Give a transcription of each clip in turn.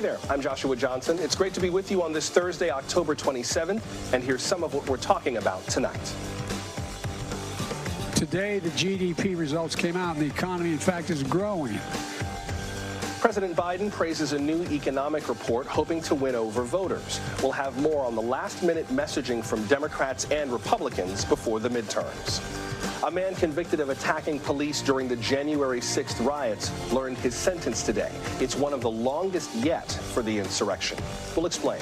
there, I'm Joshua Johnson. It's great to be with you on this Thursday, October 27th, and here's some of what we're talking about tonight. Today, the GDP results came out, and the economy, in fact, is growing. President Biden praises a new economic report, hoping to win over voters. We'll have more on the last-minute messaging from Democrats and Republicans before the midterms. A man convicted of attacking police during the January 6th riots learned his sentence today. It's one of the longest yet for the insurrection. We'll explain.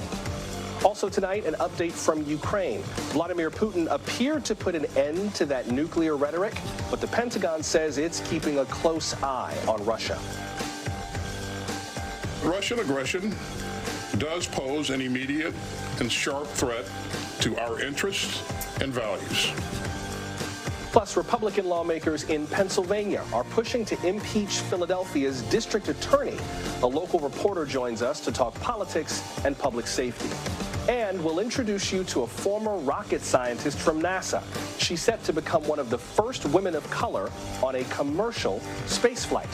Also tonight, an update from Ukraine. Vladimir Putin appeared to put an end to that nuclear rhetoric, but the Pentagon says it's keeping a close eye on Russia. Russian aggression does pose an immediate and sharp threat to our interests and values. Plus, Republican lawmakers in Pennsylvania are pushing to impeach Philadelphia's district attorney. A local reporter joins us to talk politics and public safety. And we'll introduce you to a former rocket scientist from NASA. She's set to become one of the first women of color on a commercial spaceflight.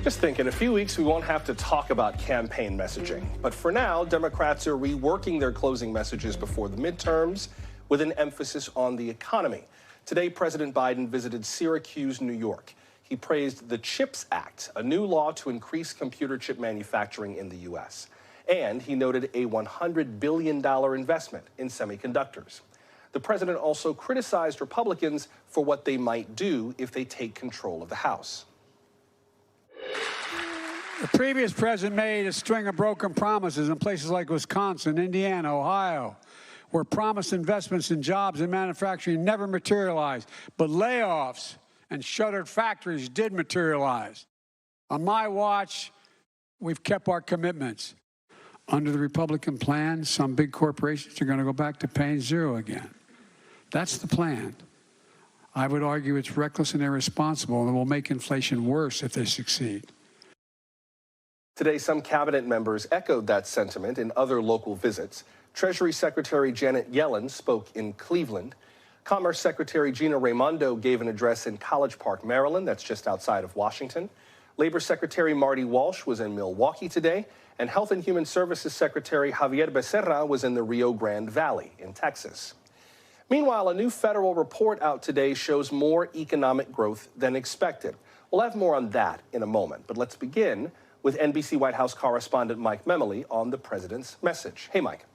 Just think, in a few weeks, we won't have to talk about campaign messaging. But for now, Democrats are reworking their closing messages before the midterms with an emphasis on the economy. Today, President Biden visited Syracuse, New York. He praised the CHIPS Act, a new law to increase computer chip manufacturing in the U.S. And he noted a $100 billion investment in semiconductors. The president also criticized Republicans for what they might do if they take control of the House. The previous president made a string of broken promises in places like Wisconsin, Indiana, Ohio, where promised investments in jobs and manufacturing never materialized, but layoffs and shuttered factories did materialize. On my watch, we've kept our commitments. Under the Republican plan, some big corporations are going to go back to paying zero again. That's the plan. I would argue it's reckless and irresponsible and will make inflation worse if they succeed. Today, some cabinet members echoed that sentiment in other local visits. Treasury Secretary Janet Yellen spoke in Cleveland. Commerce Secretary Gina Raimondo gave an address in College Park, Maryland, that's just outside of Washington. Labor Secretary Marty Walsh was in Milwaukee today, and Health and Human Services Secretary Javier Becerra was in the Rio Grande Valley in Texas. Meanwhile, a new federal report out today shows more economic growth than expected. We'll have more on that in a moment, but let's begin with NBC White House correspondent Mike Memoli on the president's message. Hey, Mike.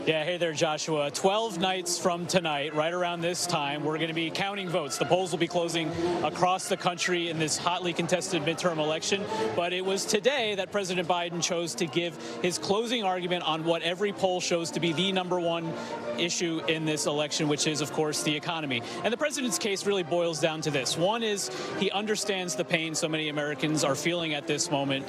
Yeah, hey there, Joshua. 12 nights from tonight, right around this time, we're going to be counting votes. The polls will be closing across the country in this hotly contested midterm election. But it was today that President Biden chose to give his closing argument on what every poll shows to be the #1 issue in this election, which is, of course, the economy. And the president's case really boils down to this. One is he understands the pain so many Americans are feeling at this moment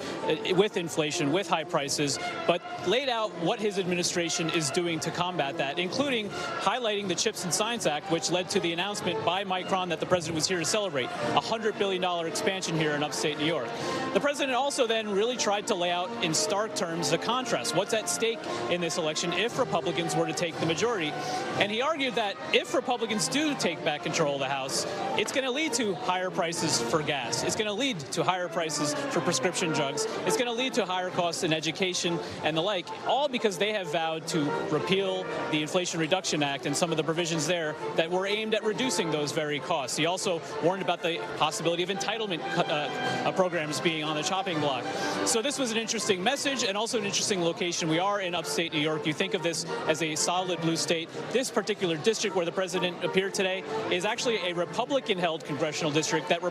with inflation, with high prices, but laid out what his administration is doing to combat that, including highlighting the CHIPS and Science Act, which led to the announcement by Micron that the president was here to celebrate a $100 billion expansion here in upstate New York. The president also then really tried to lay out in stark terms the contrast. What's at stake in this election if Republicans were to take the majority? And he argued that if Republicans do take back control of the House, it's going to lead to higher prices for gas. It's going to lead to higher prices for prescription drugs. It's going to lead to higher costs in education and the like, all because they have vowed to repeal the Inflation Reduction Act and some of the provisions there that were aimed at reducing those very costs. He also warned about the possibility of entitlement programs being on the chopping block. So this was an interesting message and also an interesting location. We are in upstate New York. You think of this as a solid blue state. This particular district where the president appeared today is actually a Republican-held congressional district that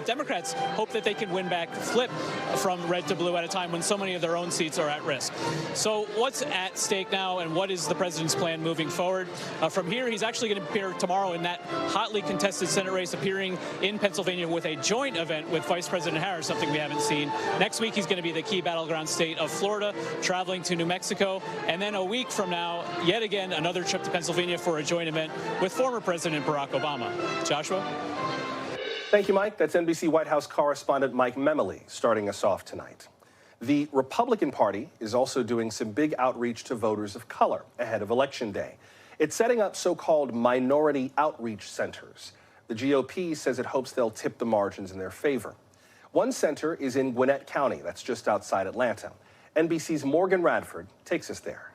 Democrats hope that they can win back, flip from red to blue at a time when so many of their own seats are at risk. So what's at stake now, and what is the president's plan moving forward? From here, he's actually going to appear tomorrow in that hotly contested Senate race, appearing in Pennsylvania with a joint event with Vice President Harris, something we haven't seen. Next week, he's going to be the key battleground state of Florida, traveling to New Mexico. And then a week from now, yet again, another trip to Pennsylvania for a joint event with former President Barack Obama. Joshua? Thank you, Mike. That's NBC White House correspondent Mike Memoli starting us off tonight. The Republican Party is also doing some big outreach to voters of color ahead of Election Day. It's setting up so-called minority outreach centers. The GOP says it hopes they'll tip the margins in their favor. One center is in Gwinnett County, that's just outside Atlanta. NBC's Morgan Radford takes us there.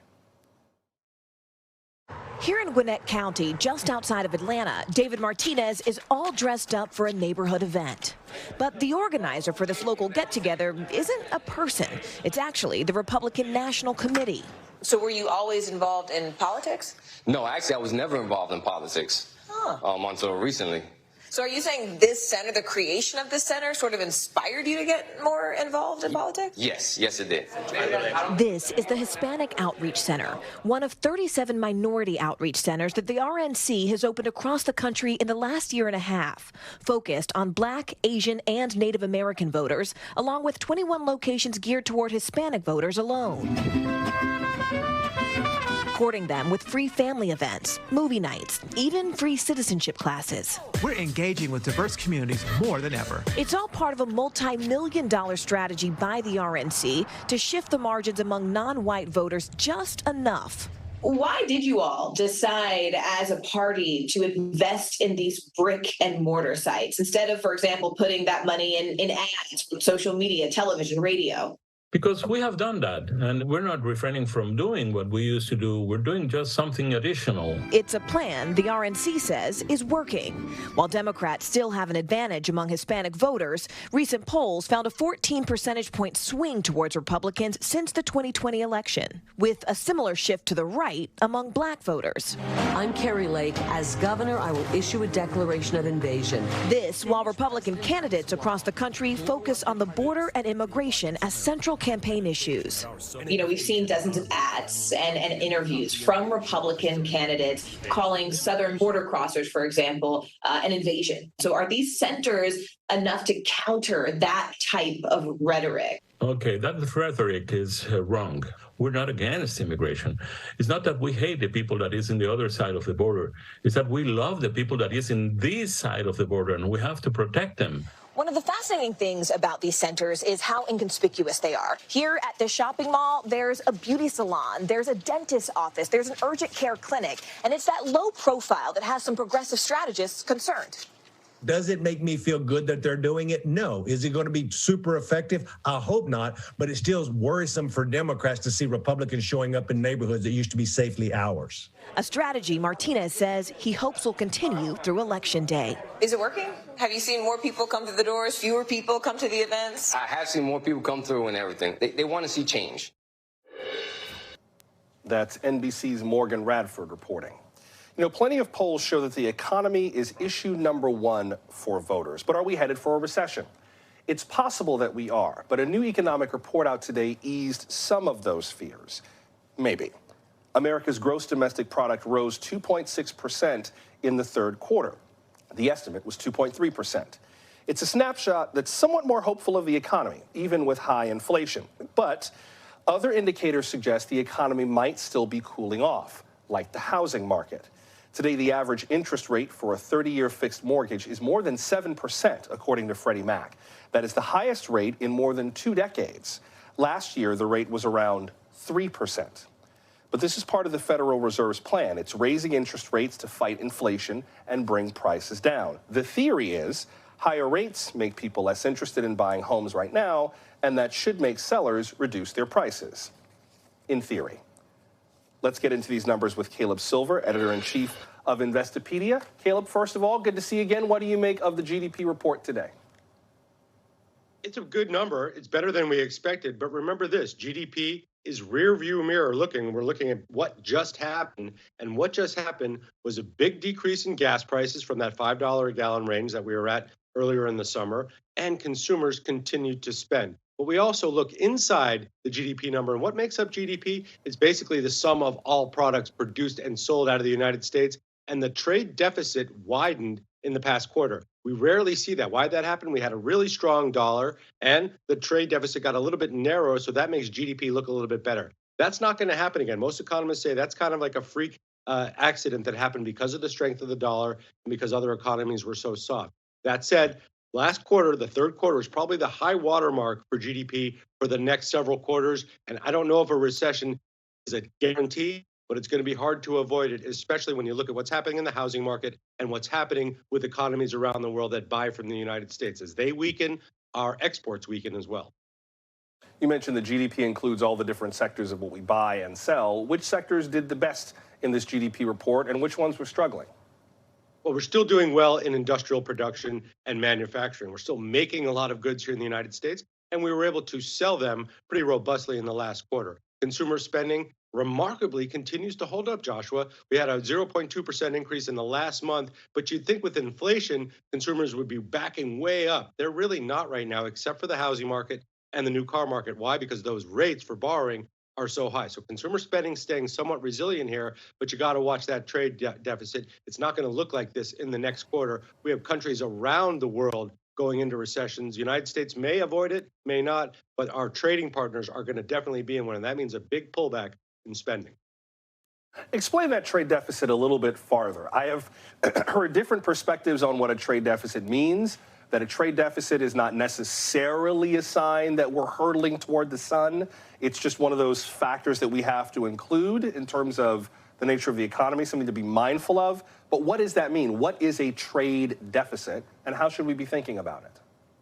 Here in Gwinnett County, just outside of Atlanta, David Martinez is all dressed up for a neighborhood event. But the organizer for this local get-together isn't a person. It's actually the Republican National Committee. So were you always involved in politics? No, actually, I was never involved in politics until recently. So are you saying this center, the creation of this center, sort of inspired you to get more involved in politics? Yes, it did. This is the Hispanic Outreach Center, one of 37 minority outreach centers that the RNC has opened across the country in the last year and a half, focused on Black, Asian, and Native American voters, along with 21 locations geared toward Hispanic voters alone. Supporting them with free family events, movie nights, even free citizenship classes. We're engaging with diverse communities more than ever. It's all part of a multi-million-dollar strategy by the RNC to shift the margins among non-white voters just enough. Why did you all decide as a party to invest in these brick and mortar sites instead of, for example, putting that money in ads from social media, television, radio? Because we have done that, and we're not refraining from doing what we used to do. We're doing just something additional. It's a plan the RNC says is working. While Democrats still have an advantage among Hispanic voters, recent polls found a 14 percentage point swing towards Republicans since the 2020 election, with a similar shift to the right among Black voters. I'm Carrie Lake. As governor, I will issue a declaration of invasion. This while Republican candidates across the country focus on the border and immigration as central campaign issues. You know, we've seen dozens of ads and interviews from Republican candidates calling southern border crossers, for example, an invasion. So are these centers enough to counter that type of rhetoric? Okay, that rhetoric is wrong. We're not against immigration. It's not that we hate the people that is in the other side of the border. It's that we love the people that is in this side of the border, and we have to protect them. One of the fascinating things about these centers is how inconspicuous they are. Here at this shopping mall, there's a beauty salon, there's a dentist's office, there's an urgent care clinic, and it's that low profile that has some progressive strategists concerned. Does it make me feel good that they're doing it? No. Is it going to be super effective? I hope not, but it still is worrisome for Democrats to see Republicans showing up in neighborhoods that used to be safely ours. A strategy Martinez says he hopes will continue through Election Day. Is it working? Have you seen more people come through the doors, fewer people come to the events? I have seen more people come through and everything. They want to see change. That's NBC's Morgan Radford reporting. You know, plenty of polls show that the economy is issue number one for voters. But are we headed for a recession? It's possible that we are, but a new economic report out today eased some of those fears. Maybe. America's gross domestic product rose 2.6% in the third quarter. The estimate was 2.3%. It's a snapshot that's somewhat more hopeful of the economy, even with high inflation. But other indicators suggest the economy might still be cooling off, like the housing market. Today, the average interest rate for a 30-year fixed mortgage is more than 7%, according to Freddie Mac. That is the highest rate in more than 2 decades. Last year, the rate was around 3%. But this is part of the Federal Reserve's plan. It's raising interest rates to fight inflation and bring prices down. The theory is higher rates make people less interested in buying homes right now, and that should make sellers reduce their prices. In theory. Let's get into these numbers with Caleb Silver, editor-in-chief of Investopedia. Caleb, first of all, good to see you again. What do you make of the GDP report today? It's a good number. It's better than we expected. But remember this, GDP is rear view mirror looking. We're looking at what just happened. And what just happened was a big decrease in gas prices from that $5 a gallon range that we were at earlier in the summer. And consumers continued to spend. But we also look inside the GDP number. And what makes up GDP is basically the sum of all products produced and sold out of the United States. And the trade deficit widened in the past quarter. We rarely see that. Why did that happen? We had a really strong dollar and the trade deficit got a little bit narrower. So that makes GDP look a little bit better. That's not going to happen again. Most economists say that's kind of like a freak accident that happened because of the strength of the dollar and because other economies were so soft. That said, Last quarter, the third quarter, is probably the high watermark for GDP for the next several quarters. And I don't know if a recession is a guarantee, but it's going to be hard to avoid it, especially when you look at what's happening in the housing market and what's happening with economies around the world that buy from the United States. As they weaken, our exports weaken as well. You mentioned the GDP includes all the different sectors of what we buy and sell. Which sectors did the best in this GDP report, and which ones were struggling? Well, we're still doing well in industrial production and manufacturing. We're still making a lot of goods here in the United States, and we were able to sell them pretty robustly in the last quarter. Consumer spending remarkably continues to hold up, Joshua. We had a 0.2% increase in the last month, but you'd think with inflation, consumers would be backing way up. They're really not right now, except for the housing market and the new car market. Why? Because those rates for borrowing are so high. So consumer spending staying somewhat resilient here, but you got to watch that trade deficit. It's not going to look like this in the next quarter. We have countries around the world going into recessions. The United States may avoid it, may not, but our trading partners are going to definitely be in one, and that means a big pullback in spending. Explain that trade deficit a little bit farther. I have heard different perspectives on what a trade deficit means, that a trade deficit is not necessarily a sign that we're hurtling toward the sun. It's just one of those factors that we have to include in terms of the nature of the economy, something to be mindful of. But what does that mean? What is a trade deficit, and how should we be thinking about it?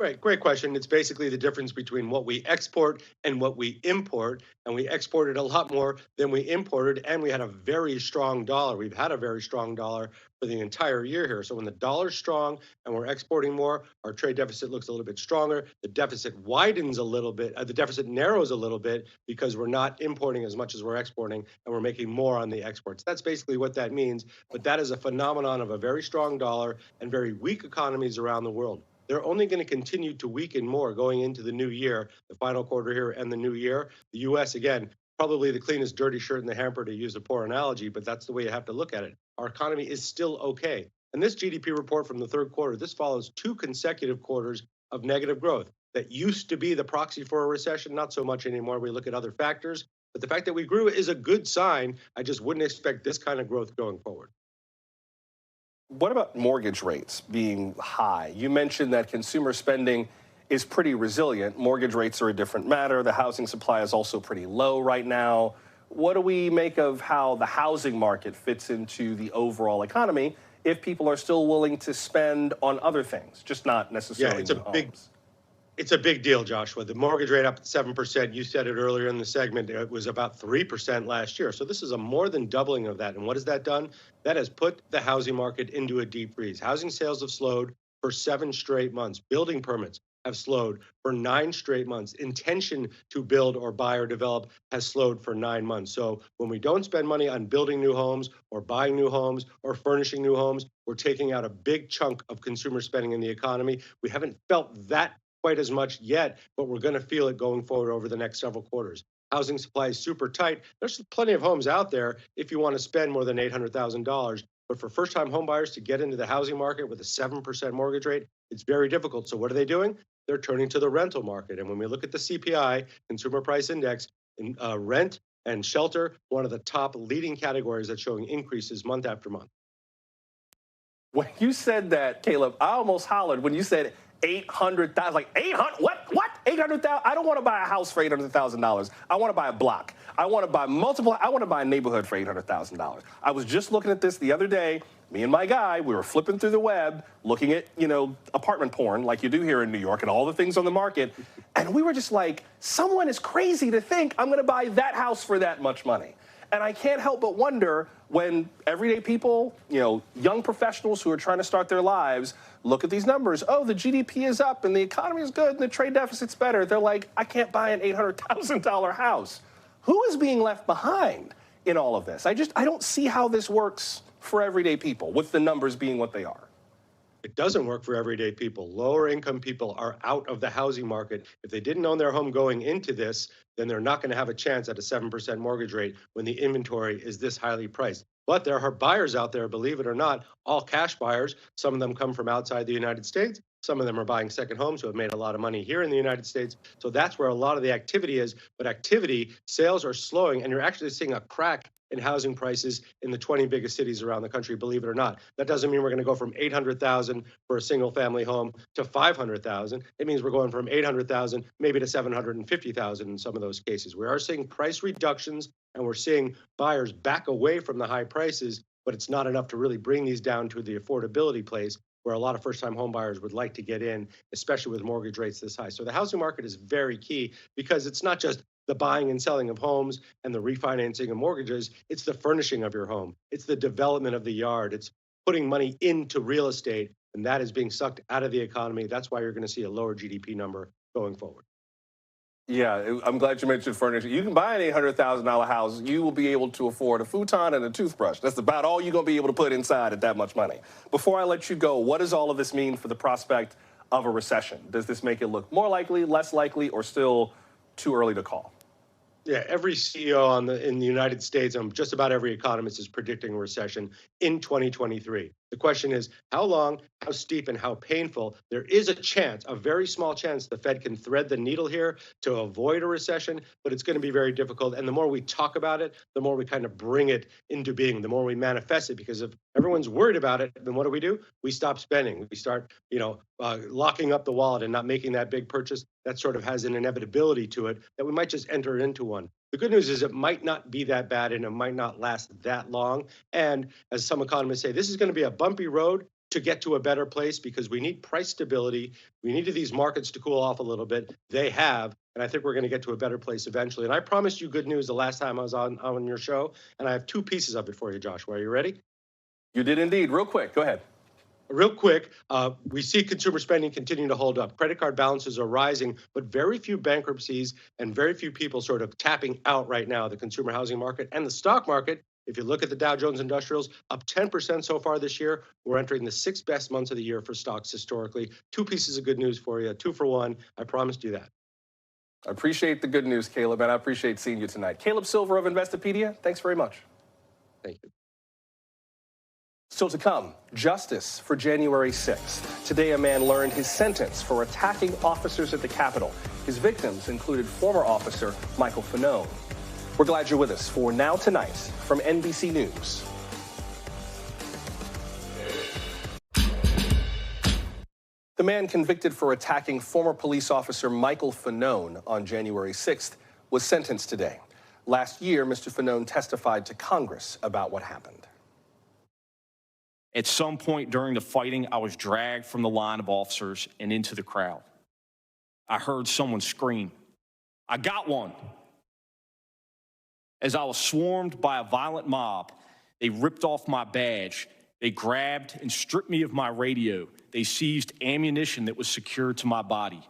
Right, great question. It's basically the difference between what we export and what we import, and we exported a lot more than we imported, and we had a very strong dollar. We've had a very strong dollar for the entire year here. So when the dollar's strong and we're exporting more, our trade deficit looks a little bit stronger. The deficit widens a little bit. The deficit narrows a little bit because we're not importing as much as we're exporting, and we're making more on the exports. That's basically what that means. But that is a phenomenon of a very strong dollar and very weak economies around the world. They're only going to continue to weaken more going into the new year, the final quarter here and the new year. The U.S., again, probably the cleanest dirty shirt in the hamper, to use a poor analogy, but that's the way you have to look at it. Our economy is still okay. And this GDP report from the third quarter, this follows 2 consecutive quarters of negative growth. That used to be the proxy for a recession, not so much anymore. We look at other factors. But the fact that we grew is a good sign. I just wouldn't expect this kind of growth going forward. What about mortgage rates being high? You mentioned that consumer spending is pretty resilient. Mortgage rates are a different matter. The housing supply is also pretty low right now. What do we make of how the housing market fits into the overall economy if people are still willing to spend on other things, just not necessarily homes? It's a big deal, Joshua. The mortgage rate up at 7%. You said it earlier in the segment. It was about 3% last year. So this is a more than doubling of that. And what has that done? That has put the housing market into a deep freeze. Housing sales have slowed for 7 straight months. Building permits have slowed for 9 straight months. Intention to build or buy or develop has slowed for 9 months. So when we don't spend money on building new homes or buying new homes or furnishing new homes, we're taking out a big chunk of consumer spending in the economy. We haven't felt that quite as much yet, but we're going to feel it going forward over the next several quarters. Housing supply is super tight. There's plenty of homes out there if you want to spend more than $800,000. But for first-time home buyers to get into the housing market with a 7% mortgage rate, it's very difficult. So what are they doing? They're turning to the rental market. And when we look at the CPI, Consumer Price Index, rent and shelter, one of the top leading categories that's showing increases month after month. When you said that, Caleb, I almost hollered when you said 800,000, like 800, what? 800,000? I don't want to buy a house for $800,000. I want to buy a block. I want to buy I want to buy a neighborhood for $800,000. I was just looking at this the other day. Me and my guy, we were flipping through the web, looking at, apartment porn like you do here in New York and all the things on the market. And we were just like, someone is crazy to think I'm going to buy that house for that much money. And I can't help but wonder when everyday people, young professionals who are trying to start their lives, look at these numbers. Oh, the GDP is up and the economy is good and the trade deficit's better. They're like, I can't buy an $800,000 house. Who is being left behind in all of this? I don't see how this works for everyday people with the numbers being what they are. It doesn't work for everyday people. Lower income people are out of the housing market. If they didn't own their home going into this, then they're not going to have a chance at a 7% mortgage rate when the inventory is this highly priced. But there are buyers out there, believe it or not, all cash buyers. Some of them come from outside the United States. Some of them are buying second homes who have made a lot of money here in the United States. So that's where a lot of the activity is. But sales are slowing, and you're actually seeing a crack in housing prices in the 20 biggest cities around the country, believe it or not. That doesn't mean we're going to go from 800,000 for a single family home to 500,000. It means we're going from 800,000 maybe to 750,000 in some of those cases. We are seeing price reductions, and we're seeing buyers back away from the high prices, but it's not enough to really bring these down to the affordability place where a lot of first-time home buyers would like to get in, especially with mortgage rates this high. So the housing market is very key because it's not just the buying and selling of homes and the refinancing of mortgages, it's the furnishing of your home. It's the development of the yard. It's putting money into real estate, and that is being sucked out of the economy. That's why you're going to see a lower GDP number going forward. Yeah, I'm glad you mentioned furniture. You can buy an $800,000 house. You will be able to afford a futon and a toothbrush. That's about all you're going to be able to put inside at that much money. Before I let you go, what does all of this mean for the prospect of a recession? Does this make it look more likely, less likely, or still too early to call? Yeah, every CEO in the United States, and just about every economist is predicting a recession in 2023. The question is, how long, how steep, and how painful? There is a chance, a very small chance, the Fed can thread the needle here to avoid a recession, but it's going to be very difficult. And the more we talk about it, the more we kind of bring it into being, the more we manifest it, because if everyone's worried about it, then what do? We stop spending. We start, locking up the wallet and not making that big purchase. That sort of has an inevitability to it that we might just enter into one. The good news is it might not be that bad and it might not last that long. And as some economists say, this is going to be a bumpy road to get to a better place because we need price stability. We needed these markets to cool off a little bit. They have. And I think we're going to get to a better place eventually. And I promised you good news the last time I was on your show. And I have two pieces of it for you, Joshua. Are you ready? You did indeed. Real quick. Go ahead. Real quick, we see consumer spending continuing to hold up. Credit card balances are rising, but very few bankruptcies and very few people sort of tapping out right now. The consumer housing market and the stock market, if you look at the Dow Jones Industrials, up 10% so far this year. We're entering the 6 best months of the year for stocks historically. Two pieces of good news for you, 2 for 1. I promised you that. I appreciate the good news, Caleb, and I appreciate seeing you tonight. Caleb Silver of Investopedia, thanks very much. Thank you. Still to come, justice for January 6th. Today, a man learned his sentence for attacking officers at the Capitol. His victims included former officer Michael Fanon. We're glad you're with us for Now Tonight from NBC News. The man convicted for attacking former police officer Michael Fanon on January 6th was sentenced today. Last year, Mr. Fanon testified to Congress about what happened. At some point during the fighting, I was dragged from the line of officers and into the crowd. I heard someone scream, "I got one." As I was swarmed by a violent mob, they ripped off my badge. They grabbed and stripped me of my radio. They seized ammunition that was secured to my body.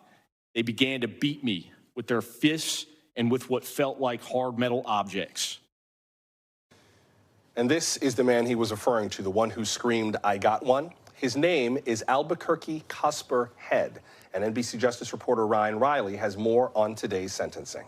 They began to beat me with their fists and with what felt like hard metal objects. And this is the man he was referring to, the one who screamed, "I got one." His name is Albuquerque Cusper Head. And NBC Justice reporter Ryan Riley has more on today's sentencing.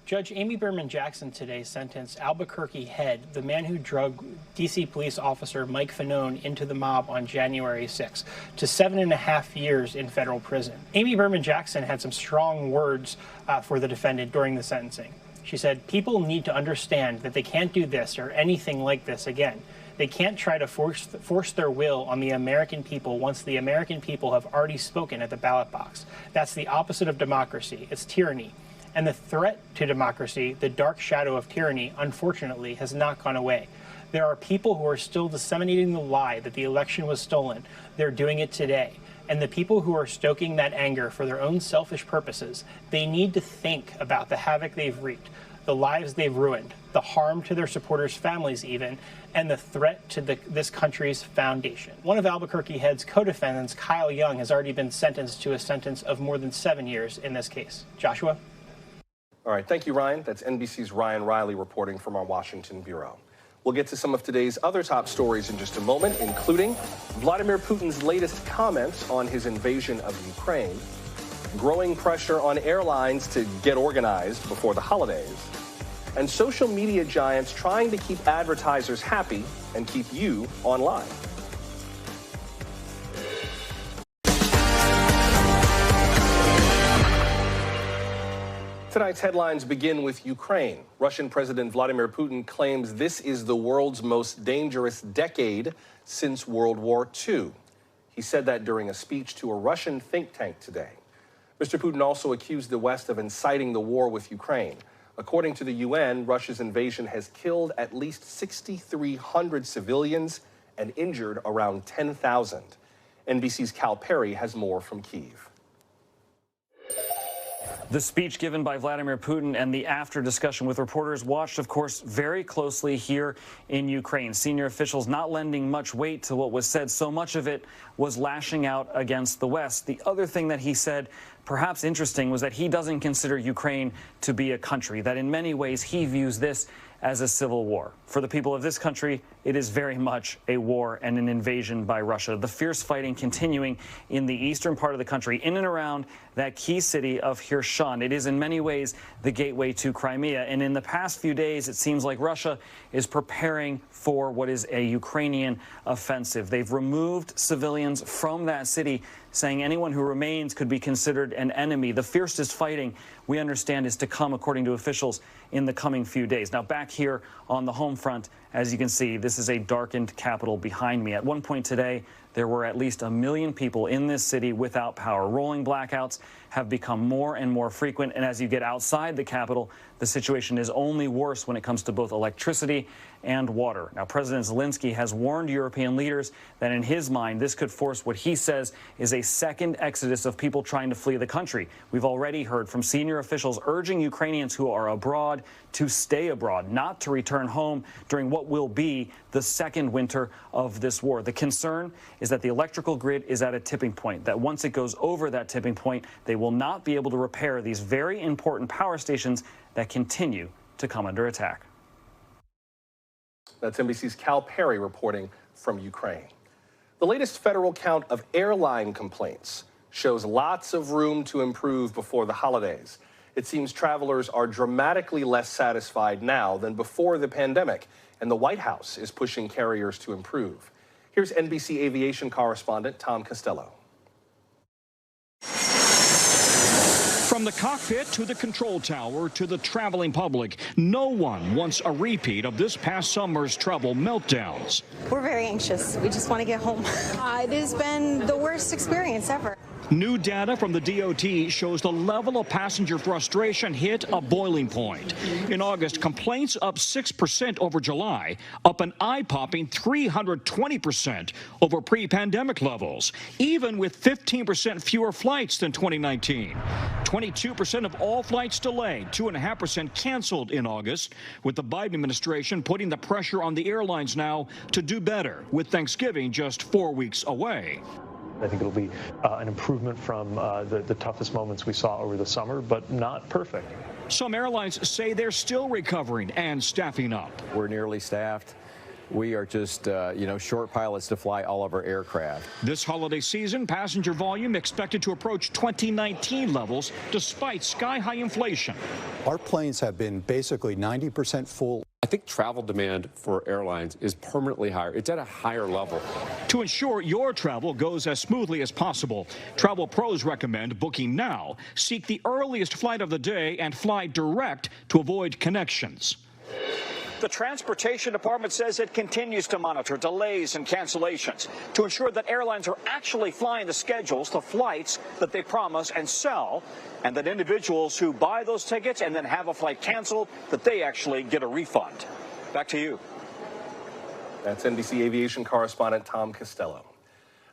Judge Amy Berman Jackson today sentenced Albuquerque Head, the man who drug D.C. police officer Mike Fanon into the mob on January 6, to 7.5 years in federal prison. Amy Berman Jackson had some strong words for the defendant during the sentencing. She said, "People need to understand that they can't do this or anything like this again. They can't try to force their will on the American people once the American people have already spoken at the ballot box. That's the opposite of democracy. It's tyranny. And the threat to democracy, the dark shadow of tyranny, unfortunately, has not gone away. There are people who are still disseminating the lie that the election was stolen. They're doing it today. And the people who are stoking that anger for their own selfish purposes, they need to think about the havoc they've wreaked, the lives they've ruined, the harm to their supporters' families even, and the threat to this country's foundation." One of Albuquerque Head's co-defendants, Kyle Young, has already been sentenced to a sentence of more than 7 years in this case. Joshua? All right, thank you, Ryan. That's NBC's Ryan Riley reporting from our Washington bureau. We'll get to some of today's other top stories in just a moment, including Vladimir Putin's latest comments on his invasion of Ukraine, growing pressure on airlines to get organized before the holidays, and social media giants trying to keep advertisers happy and keep you online. Tonight's headlines begin with Ukraine. Russian President Vladimir Putin claims this is the world's most dangerous decade since World War II. He said that during a speech to a Russian think tank today. Mr. Putin also accused the West of inciting the war with Ukraine. According to the UN, Russia's invasion has killed at least 6,300 civilians and injured around 10,000. NBC's Cal Perry has more from Kyiv. The speech given by Vladimir Putin and the after discussion with reporters watched, of course, very closely here in Ukraine. Senior officials not lending much weight to what was said. So much of it was lashing out against the West. The other thing that he said, perhaps interesting, was that he doesn't consider Ukraine to be a country, that in many ways he views this as a civil war. For the people of this country, it is very much a war and an invasion by Russia. The fierce fighting continuing in the eastern part of the country, in and around that key city of Kherson. It is in many ways the gateway to Crimea. And in the past few days, it seems like Russia is preparing for what is a Ukrainian offensive. They've removed civilians from that city, saying anyone who remains could be considered an enemy. The fiercest fighting, we understand, is to come, according to officials, in the coming few days. Now, back here on the home front, as you can see, this is a darkened capital behind me. At one point today, there were at least 1 million people in this city without power. Rolling blackouts have become more and more frequent, and as you get outside the capital, the situation is only worse when it comes to both electricity and water. Now, President Zelensky has warned European leaders that in his mind, this could force what he says is a second exodus of people trying to flee the country. We've already heard from senior officials urging Ukrainians who are abroad to stay abroad, not to return home during what will be the second winter of this war. The concern is that the electrical grid is at a tipping point, that once it goes over that tipping point, they will not be able to repair these very important power stations that continue to come under attack. That's NBC's Cal Perry reporting from Ukraine. The latest federal count of airline complaints shows lots of room to improve before the holidays. It seems travelers are dramatically less satisfied now than before the pandemic, and the White House is pushing carriers to improve. Here's NBC aviation correspondent Tom Costello. From the cockpit to the control tower to the traveling public, no one wants a repeat of this past summer's travel meltdowns. We're very anxious. We just want to get home. It has been the worst experience ever. New data from the DOT shows the level of passenger frustration hit a boiling point. In August, complaints up 6% over July, up an eye-popping 320% over pre-pandemic levels, even with 15% fewer flights than 2019. 22% of all flights delayed, 2.5% canceled in August, with the Biden administration putting the pressure on the airlines now to do better, with Thanksgiving just 4 weeks away. I think it'll be an improvement from the toughest moments we saw over the summer, but not perfect. Some airlines say they're still recovering and staffing up. We're nearly staffed. We are just, short pilots to fly all of our aircraft. This holiday season, passenger volume expected to approach 2019 levels despite sky-high inflation. Our planes have been basically 90% full. I think travel demand for airlines is permanently higher. It's at a higher level. To ensure your travel goes as smoothly as possible, travel pros recommend booking now. Seek the earliest flight of the day and fly direct to avoid connections. The Transportation Department says it continues to monitor delays and cancellations to ensure that airlines are actually flying the schedules to flights that they promise and sell, and that individuals who buy those tickets and then have a flight canceled, that they actually get a refund. Back to you. That's NBC aviation correspondent Tom Costello.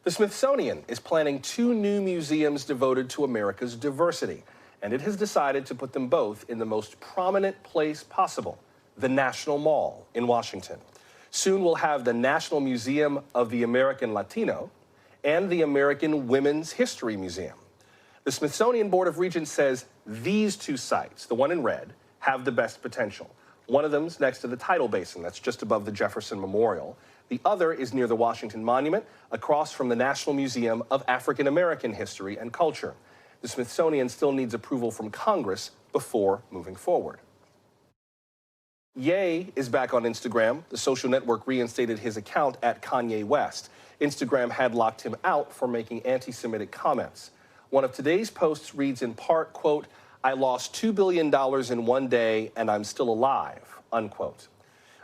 The Smithsonian is planning 2 new museums devoted to America's diversity, and it has decided to put them both in the most prominent place possible, the National Mall in Washington. Soon we'll have the National Museum of the American Latino and the American Women's History Museum. The Smithsonian Board of Regents says these 2 sites, the one in red, have the best potential. One of them's next to the tidal basin, that's just above the Jefferson Memorial. The other is near the Washington Monument, across from the National Museum of African American History and Culture. The Smithsonian still needs approval from Congress before moving forward. Ye is back on Instagram. The social network reinstated his account at Kanye West. Instagram had locked him out for making anti-Semitic comments. One of today's posts reads in part, quote, I lost $2 billion in one day and I'm still alive, unquote.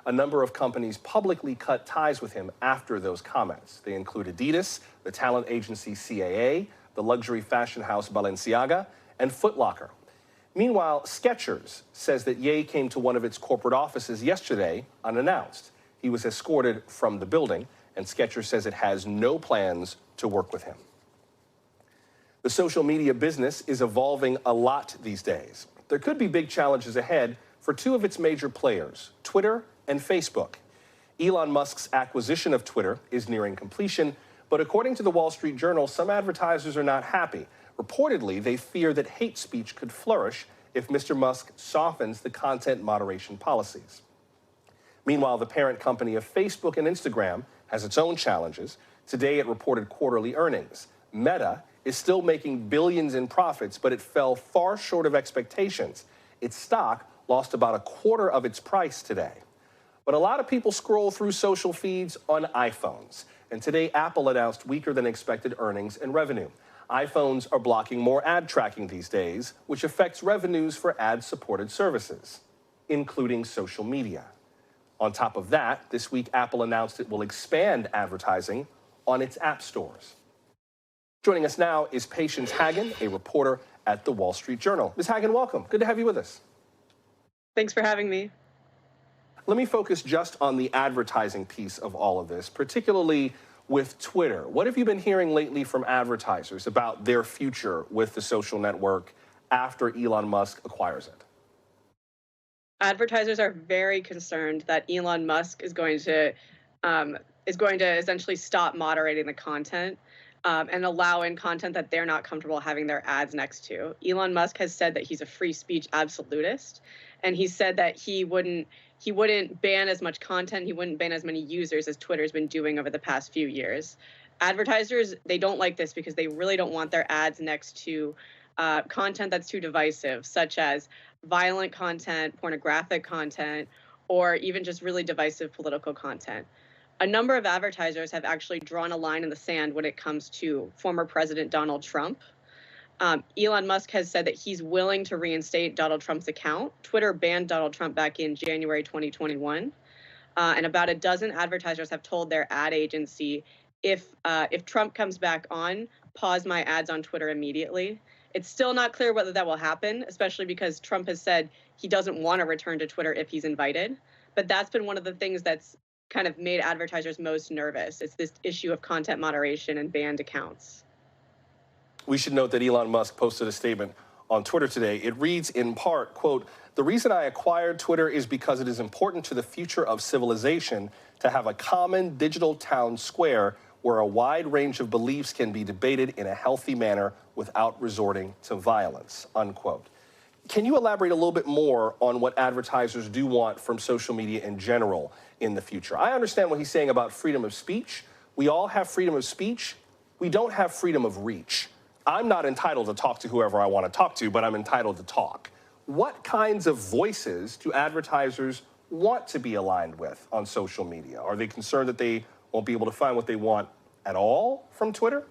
A number of companies publicly cut ties with him after those comments. They include Adidas, the talent agency CAA, the luxury fashion house Balenciaga, and Foot Locker. Meanwhile, Skechers says that Ye came to one of its corporate offices yesterday unannounced. He was escorted from the building, and Skechers says it has no plans to work with him. The social media business is evolving a lot these days. There could be big challenges ahead for two of its major players, Twitter and Facebook. Elon Musk's acquisition of Twitter is nearing completion, but according to the Wall Street Journal, some advertisers are not happy. Reportedly, they fear that hate speech could flourish if Mr. Musk softens the content moderation policies. Meanwhile, the parent company of Facebook and Instagram has its own challenges. Today, it reported quarterly earnings. Meta is still making billions in profits, but it fell far short of expectations. Its stock lost about a quarter of its price today. But a lot of people scroll through social feeds on iPhones. And today, Apple announced weaker than expected earnings and revenue. iPhones are blocking more ad tracking these days, which affects revenues for ad-supported services, including social media. On top of that, this week, Apple announced it will expand advertising on its app stores. Joining us now is Patience Hagan, a reporter at the Wall Street Journal. Ms. Hagan, welcome. Good to have you with us. Thanks for having me. Let me focus just on the advertising piece of all of this, particularly with Twitter. What have you been hearing lately from advertisers about their future with the social network after Elon Musk acquires it? Advertisers are very concerned that Elon Musk is going to essentially stop moderating the content and allow in content that they're not comfortable having their ads next to. Elon Musk has said that he's a free speech absolutist, and he said that he wouldn't ban as much content, he wouldn't ban as many users as Twitter's been doing over the past few years. Advertisers, they don't like this because they really don't want their ads next to content that's too divisive, such as violent content, pornographic content, or even just really divisive political content. A number of advertisers have actually drawn a line in the sand when it comes to former President Donald Trump. Elon Musk has said that he's willing to reinstate Donald Trump's account. Twitter banned Donald Trump back in January 2021. And about a dozen advertisers have told their ad agency, if Trump comes back on, pause my ads on Twitter immediately. It's still not clear whether that will happen, especially because Trump has said he doesn't want to return to Twitter if he's invited. But that's been one of the things that's kind of made advertisers most nervous. It's this issue of content moderation and banned accounts. We should note that Elon Musk posted a statement on Twitter today. It reads in part, quote, "The reason I acquired Twitter is because it is important to the future of civilization to have a common digital town square where a wide range of beliefs can be debated in a healthy manner without resorting to violence," unquote. Can you elaborate a little bit more on what advertisers do want from social media in general in the future? I understand what he's saying about freedom of speech. We all have freedom of speech. We don't have freedom of reach. I'm not entitled to talk to whoever I want to talk to, but I'm entitled to talk. What kinds of voices do advertisers want to be aligned with on social media? Are they concerned that they won't be able to find what they want at all from Twitter?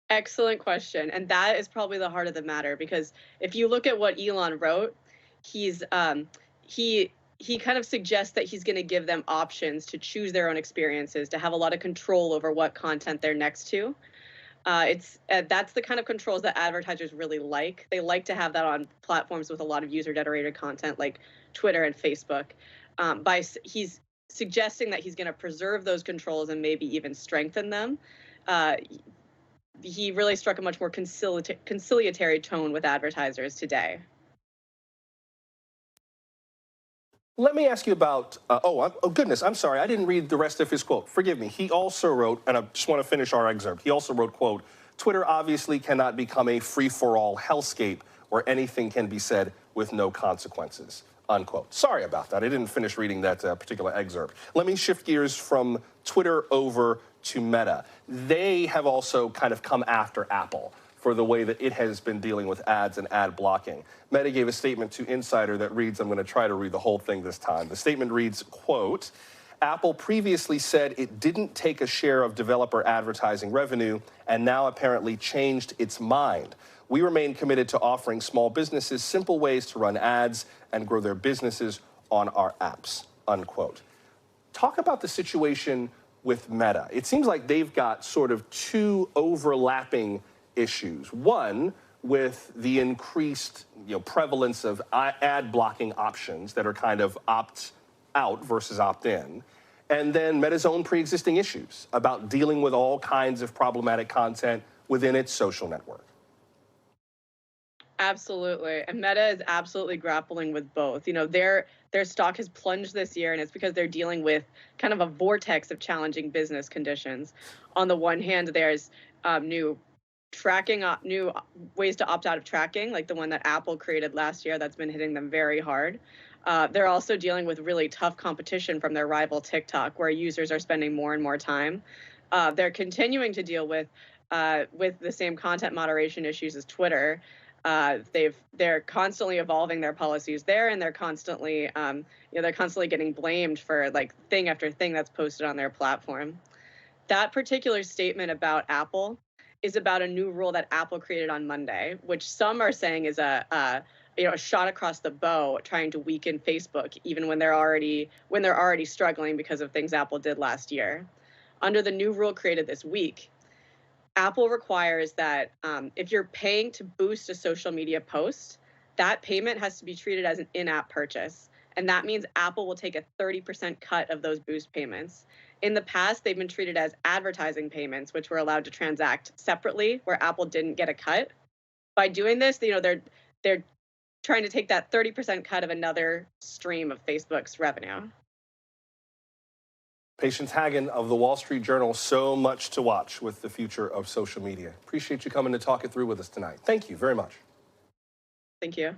Excellent question. And that is probably the heart of the matter, because if you look at what Elon wrote, he kind of suggests that he's going to give them options to choose their own experiences, to have a lot of control over what content they're next to. That's the kind of controls that advertisers really like. They like to have that on platforms with a lot of user-generated content like Twitter and Facebook. He's suggesting that he's going to preserve those controls and maybe even strengthen them. He really struck a much more conciliatory tone with advertisers today. Let me ask you about, oh goodness, I'm sorry, I didn't read the rest of his quote. Forgive me. He also wrote, and I just want to finish our excerpt, he also wrote, quote, "Twitter obviously cannot become a free-for-all hellscape where anything can be said with no consequences," unquote. Sorry about that. I didn't finish reading that particular excerpt. Let me shift gears from Twitter over to Meta. They have also kind of come after Apple for the way that it has been dealing with ads and ad blocking. Meta gave a statement to Insider that reads, I'm going to try to read the whole thing this time. The statement reads, quote, Apple previously said it didn't take a share of developer advertising revenue and now apparently changed its mind. We remain committed to offering small businesses simple ways to run ads and grow their businesses on our apps, unquote. Talk about the situation with Meta. It seems like they've got sort of two overlapping issues. One, with the increased prevalence of ad blocking options that are kind of opt-out versus opt-in. And then Meta's own pre-existing issues about dealing with all kinds of problematic content within its social network. Absolutely. And Meta is absolutely grappling with both. Their stock has plunged this year, and it's because they're dealing with kind of a vortex of challenging business conditions. On the one hand, there's new ways to opt out of tracking, like the one that Apple created last year that's been hitting them very hard. They're also dealing with really tough competition from their rival TikTok, where users are spending more and more time. They're continuing to deal with the same content moderation issues as Twitter. They're constantly evolving their policies there, and they're constantly getting blamed for like thing after thing that's posted on their platform. That particular statement about Apple is about a new rule that Apple created on Monday, which some are saying is a shot across the bow, trying to weaken Facebook, even when they're already struggling because of things Apple did last year. Under the new rule created this week, Apple requires that if you're paying to boost a social media post, that payment has to be treated as an in-app purchase. And that means Apple will take a 30% cut of those boost payments. In the past, they've been treated as advertising payments, which were allowed to transact separately, where Apple didn't get a cut. By doing this, they're trying to take that 30% cut of another stream of Facebook's revenue. Patience Hagan of the Wall Street Journal, so much to watch with the future of social media. Appreciate you coming to talk it through with us tonight. Thank you very much. Thank you.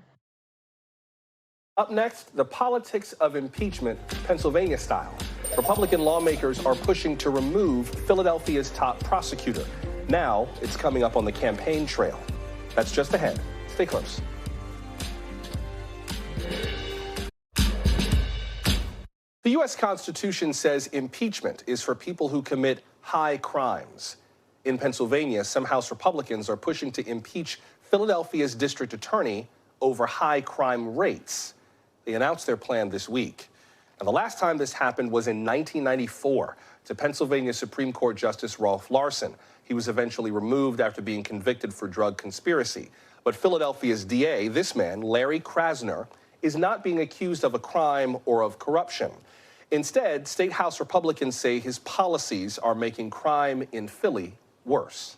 Up next, the politics of impeachment, Pennsylvania style. Republican lawmakers are pushing to remove Philadelphia's top prosecutor. Now it's coming up on the campaign trail. That's just ahead. Stay close. The U.S. Constitution says impeachment is for people who commit high crimes. In Pennsylvania, some House Republicans are pushing to impeach Philadelphia's district attorney over high crime rates. They announced their plan this week. And the last time this happened was in 1994 to Pennsylvania Supreme Court Justice Rolf Larson. He was eventually removed after being convicted for drug conspiracy. But Philadelphia's DA, this man, Larry Krasner, is not being accused of a crime or of corruption. Instead, State House Republicans say his policies are making crime in Philly worse.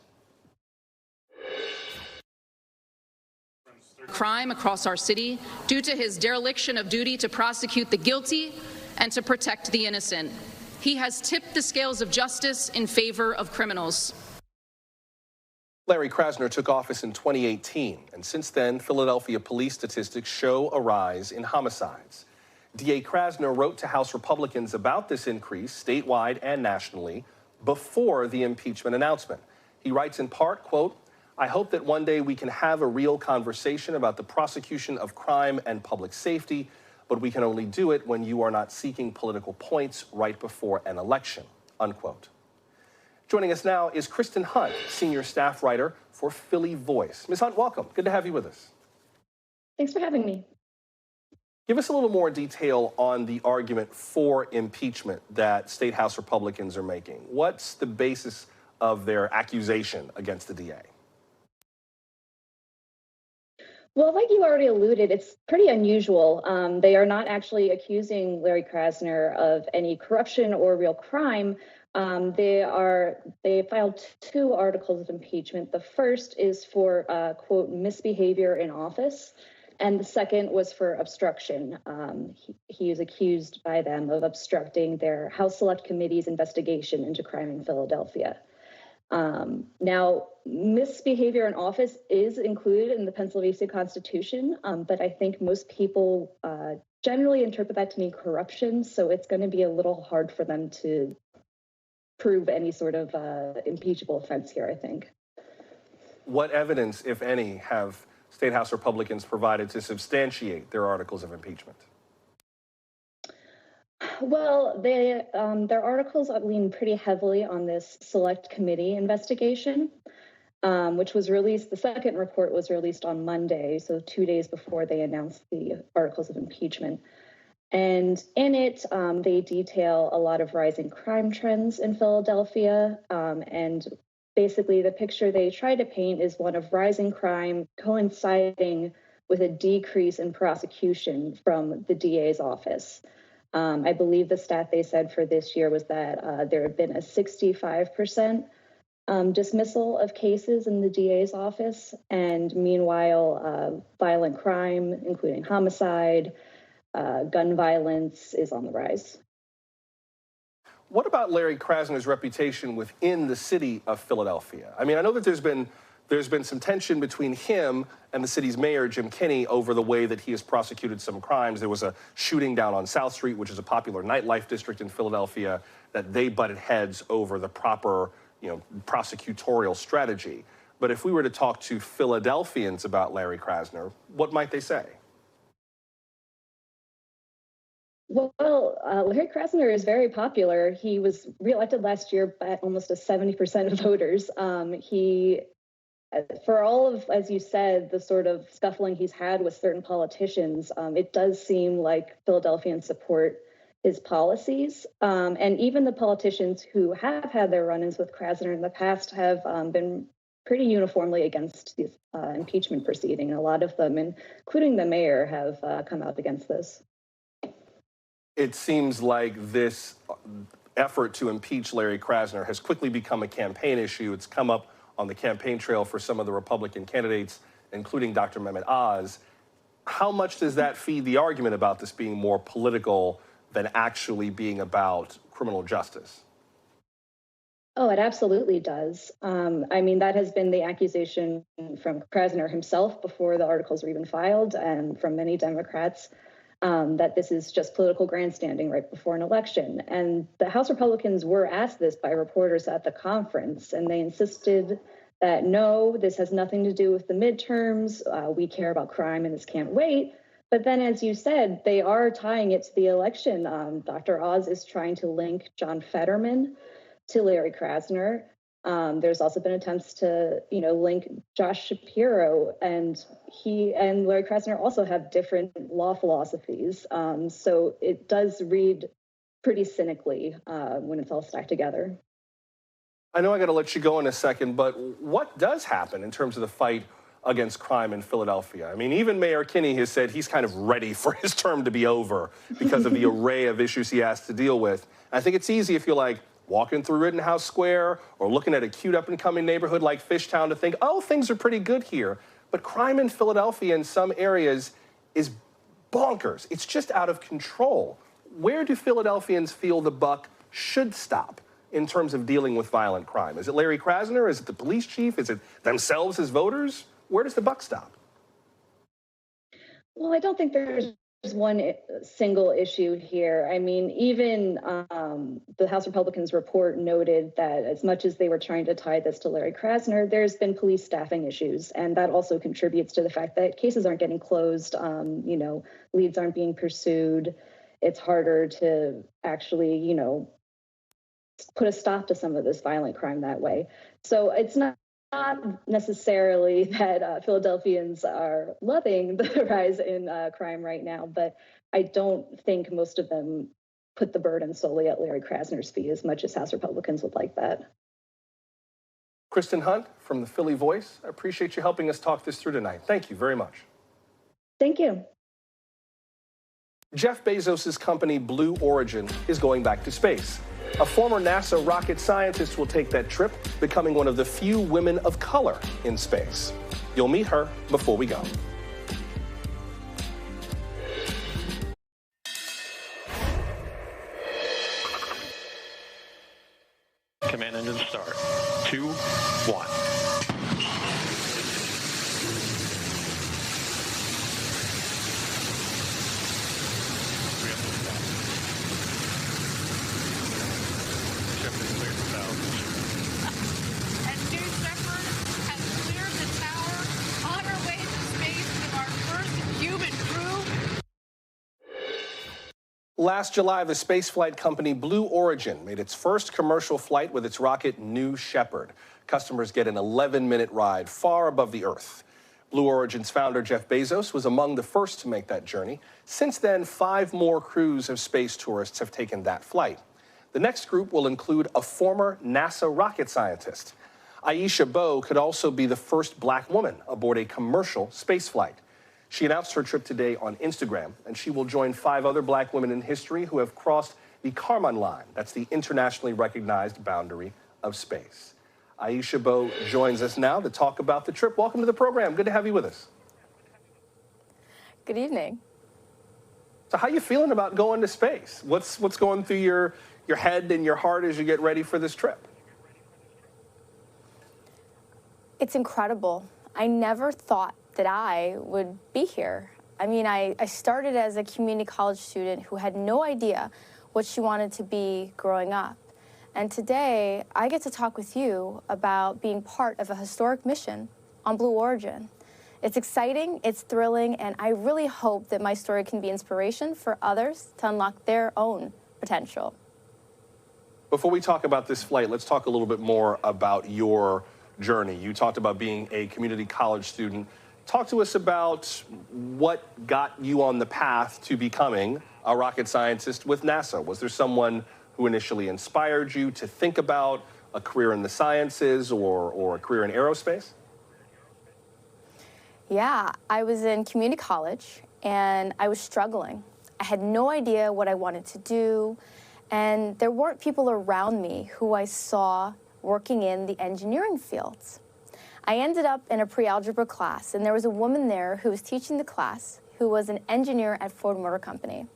Crime across our city due to his dereliction of duty to prosecute the guilty and to protect the innocent. He has tipped the scales of justice in favor of criminals. Larry Krasner took office in 2018, and since then, Philadelphia police statistics show a rise in homicides. DA Krasner wrote to House Republicans about this increase statewide and nationally before the impeachment announcement. He writes in part, quote, "I hope that one day we can have a real conversation about the prosecution of crime and public safety, but we can only do it when you are not seeking political points right before an election," unquote. Joining us now is Kristen Hunt, senior staff writer for Philly Voice. Ms. Hunt, welcome. Good to have you with us. Thanks for having me. Give us a little more detail on the argument for impeachment that State House Republicans are making. What's the basis of their accusation against the DA? Well, like you already alluded, it's pretty unusual. They are not actually accusing Larry Krasner of any corruption or real crime. They filed 2 articles of impeachment. The first is for, quote, misbehavior in office. And the second was for obstruction. He is accused by them of obstructing their House Select Committee's investigation into crime in Philadelphia. Now, misbehavior in office is included in the Pennsylvania Constitution, but I think most people generally interpret that to mean corruption, so it's going to be a little hard for them to prove any sort of impeachable offense here, I think. What evidence, if any, have State House Republicans provided to substantiate their articles of impeachment? Well, their articles lean pretty heavily on this select committee investigation, which was released. The second report was released on Monday, so 2 days before they announced the articles of impeachment. And in it, they detail a lot of rising crime trends in Philadelphia. And basically, the picture they try to paint is one of rising crime coinciding with a decrease in prosecution from the DA's office. I believe the stat they said for this year was that there had been a 65% dismissal of cases in the DA's office. And meanwhile, violent crime, including homicide, gun violence, is on the rise. What about Larry Krasner's reputation within the city of Philadelphia? I mean, I know that there's been some tension between him and the city's mayor, Jim Kenney, over the way that he has prosecuted some crimes. There was a shooting down on South Street, which is a popular nightlife district in Philadelphia, that they butted heads over the proper, prosecutorial strategy. But if we were to talk to Philadelphians about Larry Krasner, what might they say? Well, Larry Krasner is very popular. He was reelected last year by almost 70% of voters. For all of, as you said, the sort of scuffling he's had with certain politicians, it does seem like Philadelphians support his policies. And even the politicians who have had their run-ins with Krasner in the past have been pretty uniformly against the impeachment proceeding. A lot of them, including the mayor, have come out against this. It seems like this effort to impeach Larry Krasner has quickly become a campaign issue. It's come up on the campaign trail for some of the Republican candidates, including Dr. Mehmet Oz. How much does that feed the argument about this being more political than actually being about criminal justice? Oh, it absolutely does. I mean, that has been the accusation from Krasner himself before the articles were even filed, and from many Democrats, that this is just political grandstanding right before an election. And the House Republicans were asked this by reporters at the conference, and they insisted that no, this has nothing to do with the midterms. We care about crime and this can't wait. But then, as you said, they are tying it to the election. Dr. Oz is trying to link John Fetterman to Larry Krasner. There's also been attempts to, link Josh Shapiro, and he and Larry Krasner also have different law philosophies. So it does read pretty cynically when it's all stacked together. I know I got to let you go in a second, but what does happen in terms of the fight against crime in Philadelphia? I mean, even Mayor Kenney has said he's kind of ready for his term to be over because of the array of issues he has to deal with. I think it's easy if you're like walking through Rittenhouse Square or looking at a cute up-and-coming neighborhood like Fishtown to think, oh, things are pretty good here. But crime in Philadelphia in some areas is bonkers. It's just out of control. Where do Philadelphians feel the buck should stop in terms of dealing with violent crime? Is it Larry Krasner? Is it the police chief? Is it themselves as voters? Where does the buck stop? Well, I don't think there's one single issue here. I mean, even the House Republicans report noted that as much as they were trying to tie this to Larry Krasner, there's been police staffing issues. And that also contributes to the fact that cases aren't getting closed, leads aren't being pursued. It's harder to actually, put a stop to some of this violent crime that way. So it's not necessarily that Philadelphians are loving the rise in crime right now, but I don't think most of them put the burden solely at Larry Krasner's feet as much as House Republicans would like that. Kristen Hunt from the Philly Voice, I appreciate you helping us talk this through tonight. Thank you very much. Thank you. Jeff Bezos' company Blue Origin is going back to space. A former NASA rocket scientist will take that trip, becoming one of the few women of color in space. You'll meet her before we go. Command engine start. 2, 1. And New Shepard has cleared the tower on her way to space Last July, the spaceflight company Blue Origin made its first commercial flight with its rocket New Shepard. Customers get an 11-minute ride far above the Earth. Blue Origin's founder, Jeff Bezos, was among the first to make that journey. Since then, 5 more crews of space tourists have taken that flight. The next group will include a former NASA rocket scientist. Aisha Beau could also be the first black woman aboard a commercial spaceflight. She announced her trip today on Instagram, and she will join 5 other black women in history who have crossed the Kármán line. That's the internationally recognized boundary of space. Aisha Beau joins us now to talk about the trip. Welcome to the program. Good to have you with us. Good evening. So how are you feeling about going to space? What's going through your head and your heart as you get ready for this trip? It's incredible. I never thought that I would be here. I mean, I started as a community college student who had no idea what she wanted to be growing up. And today, I get to talk with you about being part of a historic mission on Blue Origin. It's exciting, it's thrilling, and I really hope that my story can be inspiration for others to unlock their own potential. Before we talk about this flight, let's talk a little bit more about your journey. You talked about being a community college student. Talk to us about what got you on the path to becoming a rocket scientist with NASA. Was there someone who initially inspired you to think about a career in the sciences or a career in aerospace? Yeah, I was in community college and I was struggling. I had no idea what I wanted to do, and there weren't people around me who I saw working in the engineering fields. I ended up in a pre-algebra class, and there was a woman there who was teaching the class who was an engineer at Ford Motor Company.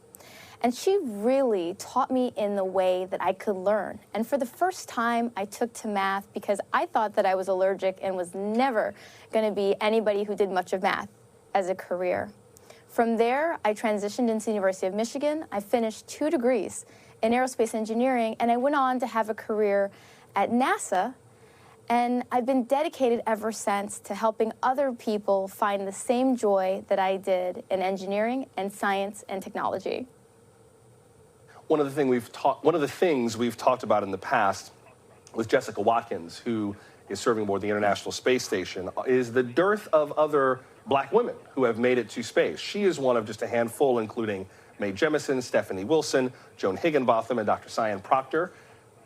And she really taught me in the way that I could learn. And for the first time, I took to math because I thought that I was allergic and was never going to be anybody who did much of math as a career. From there, I transitioned into the University of Michigan. I finished 2 degrees in aerospace engineering, and I went on to have a career at NASA. And I've been dedicated ever since to helping other people find the same joy that I did in engineering and science and technology. One of the things we've talked about in the past with Jessica Watkins, who is serving aboard the International Space Station, is the dearth of other black women who have made it to space. She is one of just a handful, including Mae Jemison, Stephanie Wilson, Joan Higginbotham, and Dr. Cyan Proctor.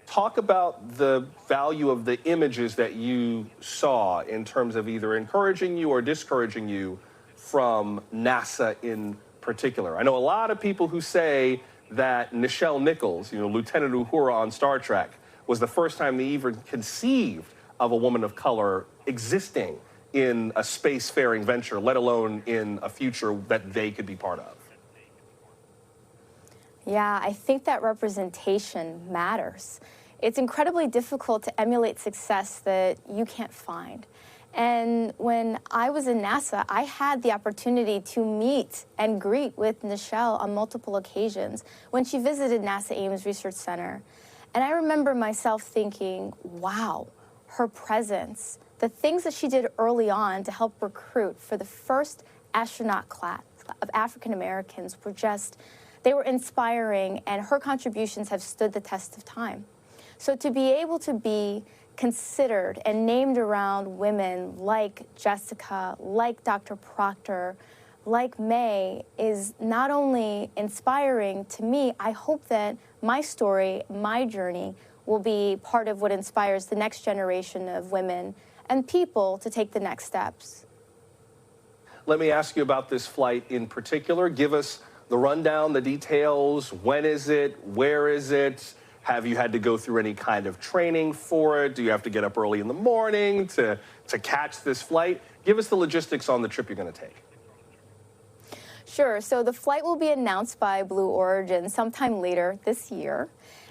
Talk about the value of the images that you saw in terms of either encouraging you or discouraging you from NASA in particular. I know a lot of people who say that Nichelle Nichols, Lieutenant Uhura on Star Trek, was the first time they even conceived of a woman of color existing in a spacefaring venture, let alone in a future that they could be part of. Yeah, I think that representation matters. It's incredibly difficult to emulate success that you can't find. And when I was in NASA, I had the opportunity to meet and greet with Nichelle on multiple occasions when she visited NASA Ames Research Center. And I remember myself thinking, wow, her presence, the things that she did early on to help recruit for the first astronaut class of African Americans were they were inspiring, and her contributions have stood the test of time. So to be able to be considered and named around women like Jessica, like Dr. Proctor, like Mae is not only inspiring to me, I hope that my story, my journey, will be part of what inspires the next generation of women and people to take the next steps. Let me ask you about this flight in particular. Give us the rundown, the details. When is it? Where is it? Have you had to go through any kind of training for it? Do you have to get up early in the morning to catch this flight? Give us the logistics on the trip you're going to take. Sure. So the flight will be announced by Blue Origin sometime later this year.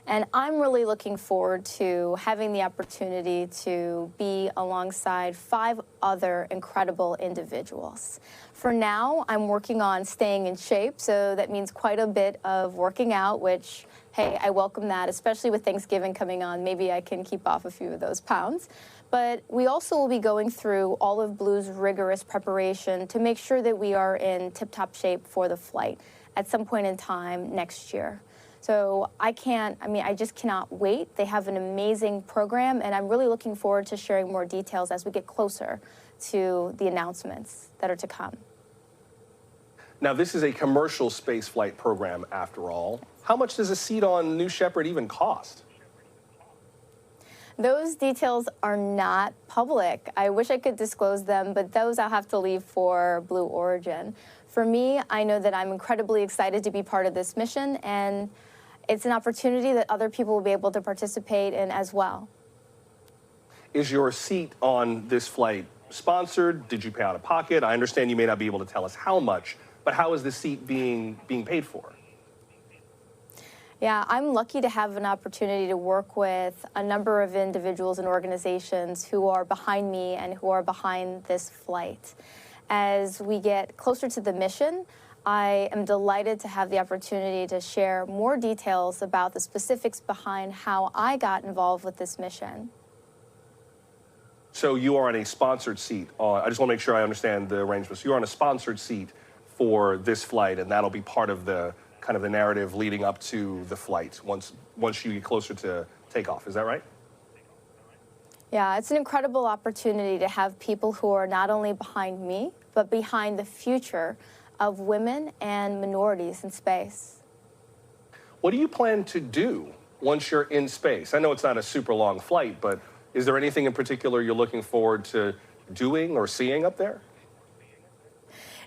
And I'm really looking forward to having the opportunity to be alongside 5 other incredible individuals. For now, I'm working on staying in shape, so that means quite a bit of working out, which, hey, I welcome that, especially with Thanksgiving coming on. Maybe I can keep off a few of those pounds. But we also will be going through all of Blue's rigorous preparation to make sure that we are in tip-top shape for the flight. at some point in time next year. So I just cannot wait. They have an amazing program, and I'm really looking forward to sharing more details as we get closer to the announcements that are to come. Now, this is a commercial spaceflight program, after all. How much does a seat on New Shepard even cost? Those details are not public. I wish I could disclose them, but those I'll have to leave for Blue Origin. For me, I know that I'm incredibly excited to be part of this mission, and it's an opportunity that other people will be able to participate in as well. Is your seat on this flight sponsored? Did you pay out of pocket? I understand you may not be able to tell us how much, but how is the seat being paid for? Yeah, I'm lucky to have an opportunity to work with a number of individuals and organizations who are behind me and who are behind this flight. As we get closer to the mission, I am delighted to have the opportunity to share more details about the specifics behind how I got involved with this mission. So you are on a sponsored seat. I just want to make sure I understand the arrangements. You're on a sponsored seat for this flight, and that'll be part of the kind of the narrative leading up to the flight once you get closer to takeoff. Is that right? Yeah, it's an incredible opportunity to have people who are not only behind me, but behind the future of women and minorities in space. What do you plan to do once you're in space? I know it's not a super long flight, but is there anything in particular you're looking forward to doing or seeing up there?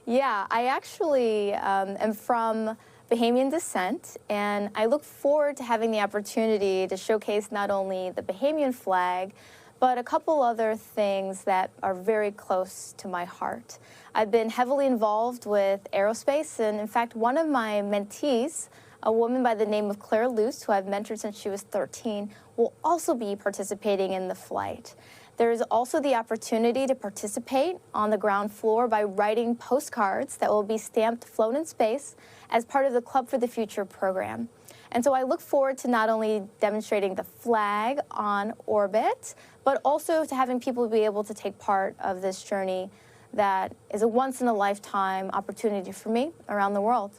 Yeah, I actually am from Bahamian descent, and I look forward to having the opportunity to showcase not only the Bahamian flag, but a couple other things that are very close to my heart. I've been heavily involved with aerospace, and in fact, one of my mentees, a woman by the name of Claire Luce, who I've mentored since she was 13, will also be participating in the flight. There is also the opportunity to participate on the ground floor by writing postcards that will be stamped Flown in Space as part of the Club for the Future program. And so I look forward to not only demonstrating the flag on orbit, but also to having people be able to take part of this journey that is a once-in-a-lifetime opportunity for me around the world.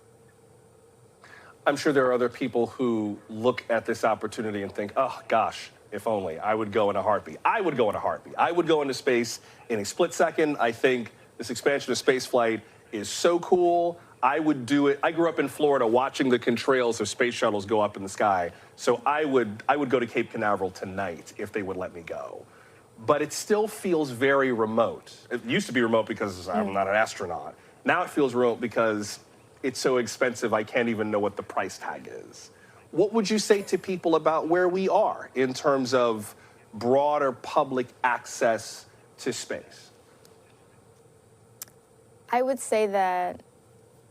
I'm sure there are other people who look at this opportunity and think, oh, gosh, if only. I would go in a heartbeat. I would go in a heartbeat. I would go into space in a split second. I think this expansion of spaceflight is so cool. I would do it. I grew up in Florida watching the contrails of space shuttles go up in the sky. So I would go to Cape Canaveral tonight if they would let me go. But it still feels very remote. It used to be remote because I'm not an astronaut. Now it feels remote because it's so expensive I can't even know what the price tag is. What would you say to people about where we are in terms of broader public access to space? I would say that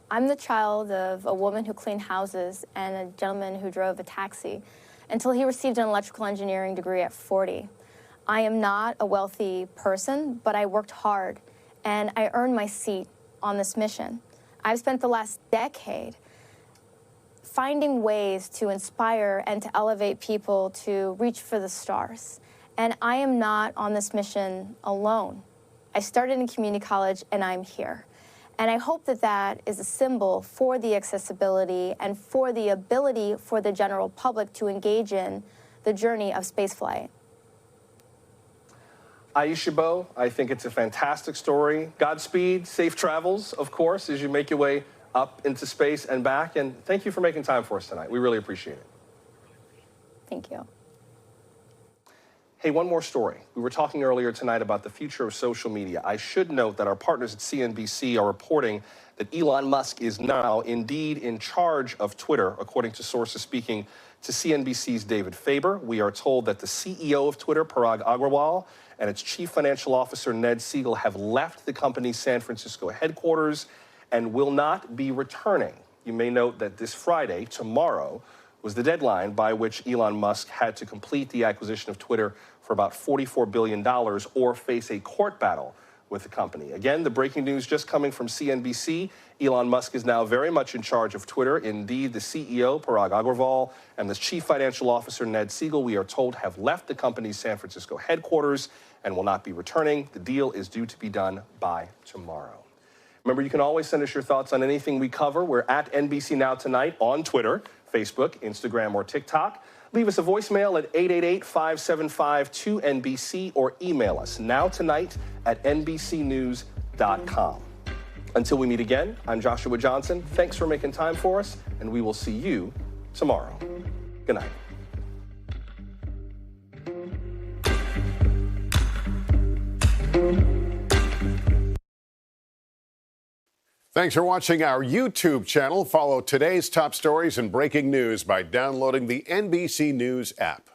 I'm the child of a woman who cleaned houses and a gentleman who drove a taxi until he received an electrical engineering degree at 40. I am not a wealthy person, but I worked hard and I earned my seat on this mission. I've spent the last decade finding ways to inspire and to elevate people to reach for the stars. And I am not on this mission alone. I started in community college and I'm here. And I hope that that is a symbol for the accessibility and for the ability for the general public to engage in the journey of spaceflight. Aisha, Beau, I think it's a fantastic story. Godspeed, safe travels, of course, as you make your way up into space and back. And thank you for making time for us tonight. We really appreciate it. Thank you. Hey, one more story. We were talking earlier tonight about the future of social media. I should note that our partners at CNBC are reporting that Elon Musk is now indeed in charge of Twitter, according to sources speaking to CNBC's David Faber. We are told that the CEO of Twitter, Parag Agrawal, and its chief financial officer, Ned Siegel, have left the company's San Francisco headquarters and will not be returning. You may note that this Friday, tomorrow, was the deadline by which Elon Musk had to complete the acquisition of Twitter for about $44 billion or face a court battle with the company. Again, the breaking news just coming from CNBC. Elon Musk is now very much in charge of Twitter. Indeed, the CEO, Parag Agrawal, and the chief financial officer, Ned Siegel, we are told, have left the company's San Francisco headquarters and will not be returning. The deal is due to be done by tomorrow. Remember, you can always send us your thoughts on anything we cover. We're at NBC Now Tonight on Twitter, Facebook, Instagram, or TikTok. Leave us a voicemail at 888-575-2NBC or email us nowtonight@nbcnews.com. Until we meet again, I'm Joshua Johnson. Thanks for making time for us, and we will see you tomorrow. Good night. Thanks for watching our YouTube channel. Follow today's top stories and breaking news by downloading the NBC News app.